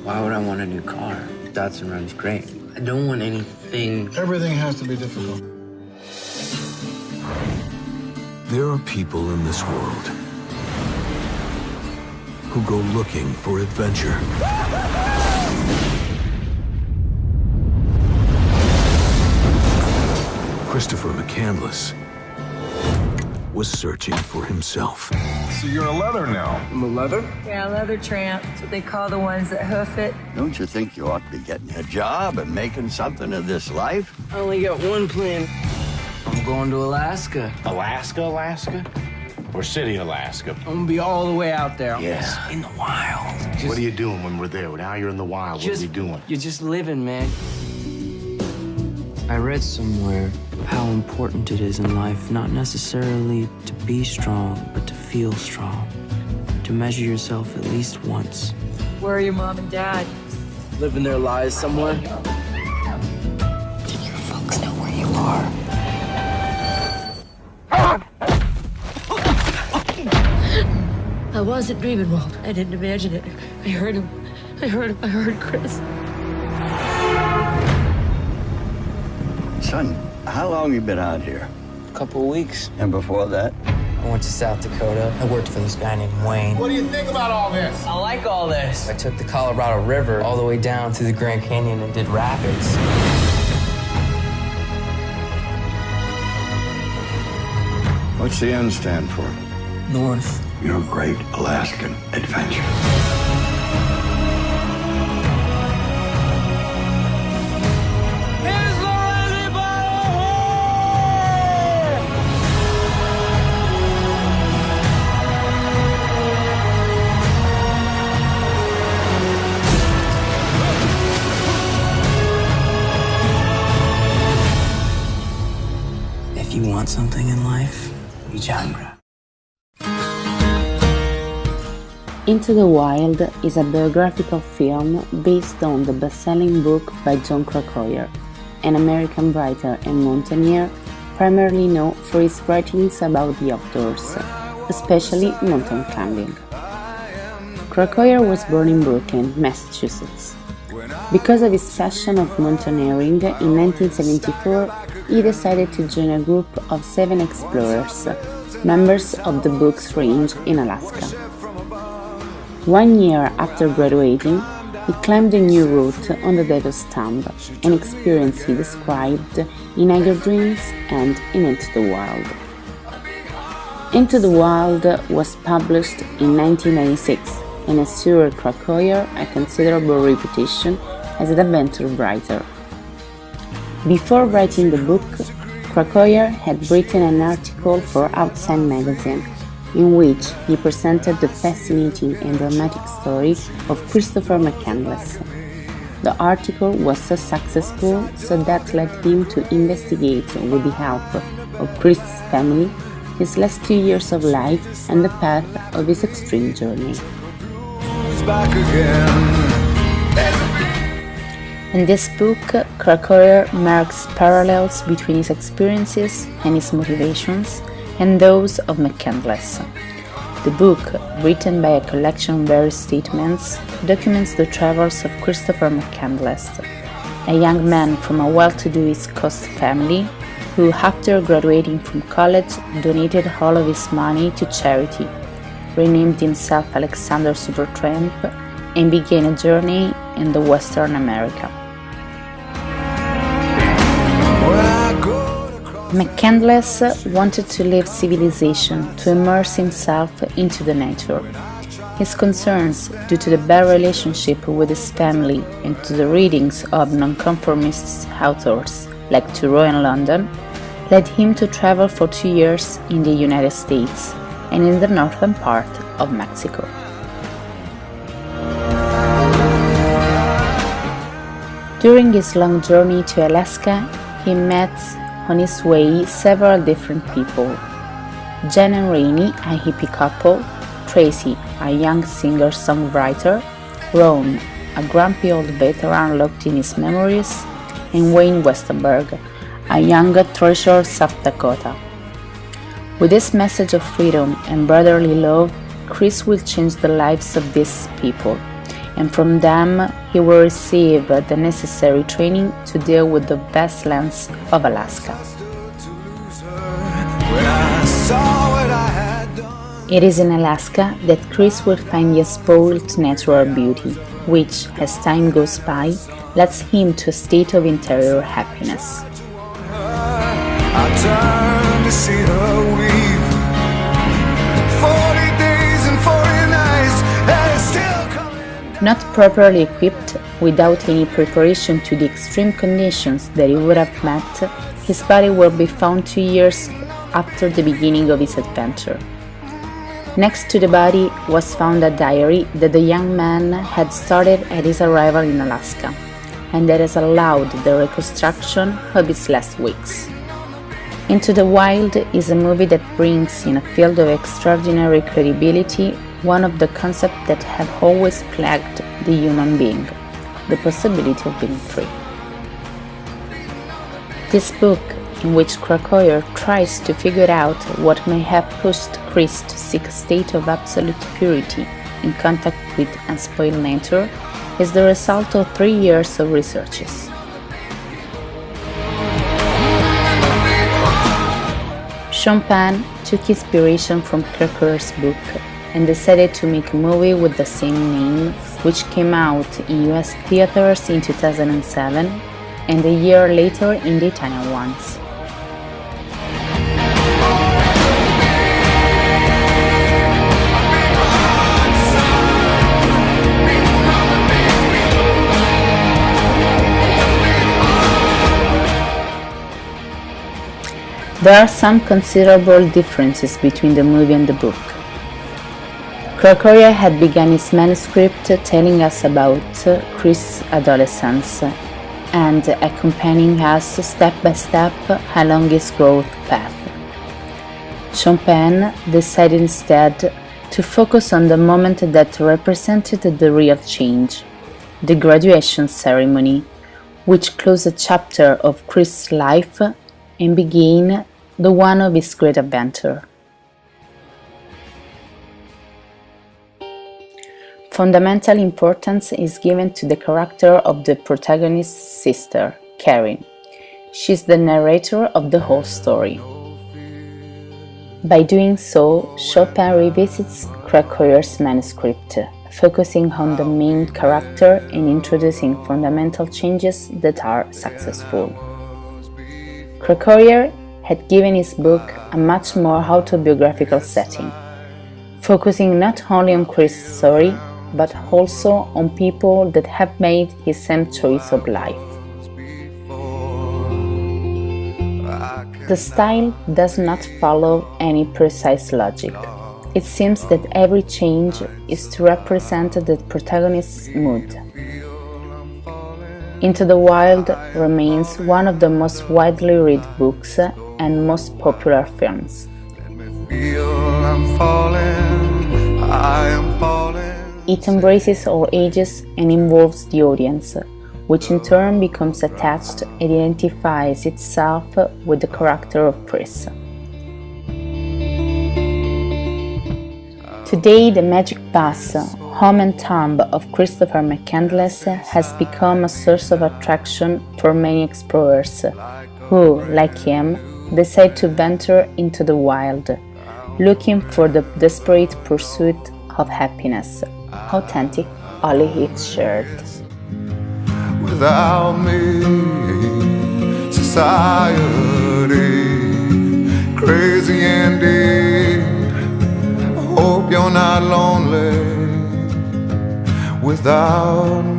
Why would I want a new car? Datsun runs great. I don't want anything... Everything has to be difficult. There are people in this world who go looking for adventure. Christopher McCandless was searching for himself. So you're a leather now. I'm a leather? Yeah, leather tramp. That's what they call the ones that hoof it. Don't you think you ought to be getting a job and making something of this life? I only got one plan. I'm going to Alaska. Alaska? Or City, Alaska? I'm gonna be all the way out there. Yeah. In the wild. What are you doing when we're there? Now you're in the wild. What are we doing? You're just living, man. I read somewhere how important it is in life not necessarily to be strong, but to feel strong. To measure yourself at least once. Where are your mom and dad? Living their lives somewhere. Do your folks know where you are? I wasn't dreaming, Walt. I didn't imagine it. I heard him. I heard Chris. Son, how long you been out here? A couple of weeks. And before that? I went to South Dakota. I worked for this guy named Wayne. What do you think about all this? I like all this. I took the Colorado River all the way down through the Grand Canyon and did rapids. What's the N stand for? North. Your great Alaskan adventure. If you want something in life, reach out and grab. Into the Wild is a biographical film based on the best-selling book by John Krakauer, an American writer and mountaineer primarily known for his writings about the outdoors, especially mountain climbing. Krakauer was born in Brooklyn, Massachusetts. Because of his passion of mountaineering, in 1974 he decided to join a group of 7 explorers, members of the book's range in Alaska. 1 year after graduating, he climbed a new route on the Devil's Thumb, an experience he described in Eager Dreams and in Into the Wild. Into the Wild was published in 1996 and assured Krakauer a considerable reputation as an adventure writer. Before writing the book, Krakauer had written an article for Outside magazine, in which he presented the fascinating and dramatic story of Christopher McCandless. The article was so successful that led him to investigate, with the help of Chris's family, his last 2 years of life and the path of his extreme journey. In this book, Krakauer marks parallels between his experiences and his motivations and those of McCandless. The book, written by a collection of various statements, documents the travels of Christopher McCandless, a young man from a well-to-do East Coast family who, after graduating from college, donated all of his money to charity, renamed himself Alexander Supertramp, and began a journey in the Western America. McCandless wanted to leave civilization, to immerse himself into the nature. His concerns, due to the bad relationship with his family and to the readings of nonconformist authors like Thoreau in London, led him to travel for 2 years in the United States and in the northern part of Mexico. During his long journey to Alaska, he met on his way several different people: Jen and Rainey, a hippie couple; Tracy, a young singer-songwriter; Ron, a grumpy old veteran locked in his memories; and Wayne Westenberg, a young treasure of South Dakota. With this message of freedom and brotherly love, Chris will change the lives of these people, and from them he will receive the necessary training to deal with the wastelands of Alaska. It is in Alaska that Chris will find the spoiled natural beauty, which, as time goes by, leads him to a state of interior happiness. I turn to see her weep. 40 days and 40 nights, and it's still coming. Not properly equipped, without any preparation to the extreme conditions that he would have met, his body will be found 2 years after the beginning of his adventure. Next to the body was found a diary that the young man had started at his arrival in Alaska, and that has allowed the reconstruction of his last weeks. Into the Wild is a movie that brings in a field of extraordinary credibility one of the concepts that have always plagued the human being, the possibility of being free. This book, in which Gregorio tries to figure out what may have pushed Chris to seek a state of absolute purity in contact with unspoiled nature, is the result of 3 years of researches. Sean Penn took inspiration from Gregorio's book and decided to make a movie with the same name, which came out in US theaters in 2007 and a year later in the Italian ones. There are some considerable differences between the movie and the book. Gregorio had begun his manuscript telling us about Chris' adolescence and accompanying us step by step along his growth path. Sean Penn decided instead to focus on the moment that represented the real change, the graduation ceremony, which closed a chapter of Chris' life and began the one of his great adventure. Fundamental importance is given to the character of the protagonist's sister, Karen. She is the narrator of the whole story. By doing so, Sean Penn revisits Gregorio's manuscript, focusing on the main character and introducing fundamental changes that are successful. Gregorio had given his book a much more autobiographical setting, focusing not only on Chris' story, but also on people that have made his same choice of life. The style does not follow any precise logic. It seems that every change is to represent the protagonist's mood. Into the Wild remains one of the most widely read books and most popular films. It embraces all ages and involves the audience, which in turn becomes attached and identifies itself with the character of Chris. Today, the Magic Bus, home and tomb of Christopher McCandless, has become a source of attraction for many explorers who, like him, decide to venture into the wild, looking for the desperate pursuit of happiness, authentic only if shared. Without me, society, crazy and deep. Hope you're not lonely without me.